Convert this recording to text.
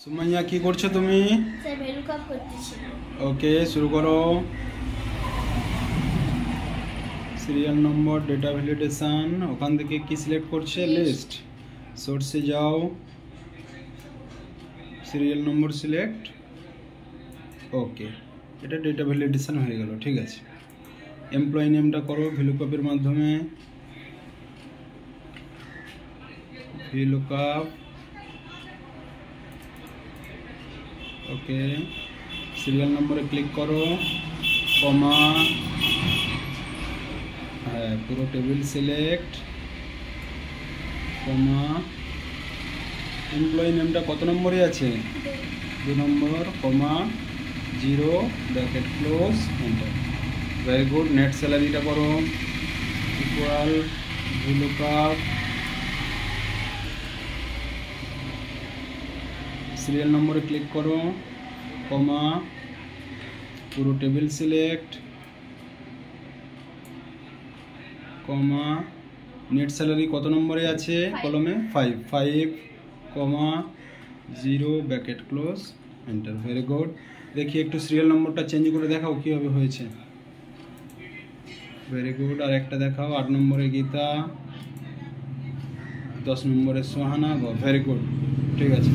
সুমাইয়া কি করছো তুমি? স্যার ভ্যালু কাপ করতেছি। ওকে শুরু করো। সিরিয়াল নম্বর, ডেটা ভ্যালিডেশন, ওখান থেকে কি সিলেক্ট করছে? লিস্ট। সোর্সে যাও, সিরিয়াল নম্বর সিলেক্ট। ওকে, এটা ডেটা ভ্যালিডেশন হয়ে গেল, ঠিক আছে। এমপ্লয়ি নেমটা করো ভিলুকাপের মাধ্যমে, ভিলুকাপ। ওকে, সিরিয়াল নম্বরে ক্লিক করো, কমা, হ্যাঁ পুরো টেবিল সিলেক্ট, কমা, এমপ্লয়ি নেমটা কত নম্বরে আছে? 2 নম্বর, কমা, 0 bracket close, enter. Very good. Net স্যালারিটা করো, ইকুয়াল ভিলুকাপ, সিরিয়াল নম্বরে ক্লিক করো, কমা, পুরো টেবিল সিলেক্ট, কমা, নেট স্যালারি কত নম্বরে আছে? কলমে 5, কমা, 0 bracket close, enter. Very good. দেখি একটু সিরিয়াল নম্বরটা চেঞ্জ করে দেখাও কীভাবে হয়েছে। Very good. আর একটা দেখাও, 8 নম্বরে গীতা, 10 নম্বরে সোহানা। ভেরি গুড, ঠিক আছে।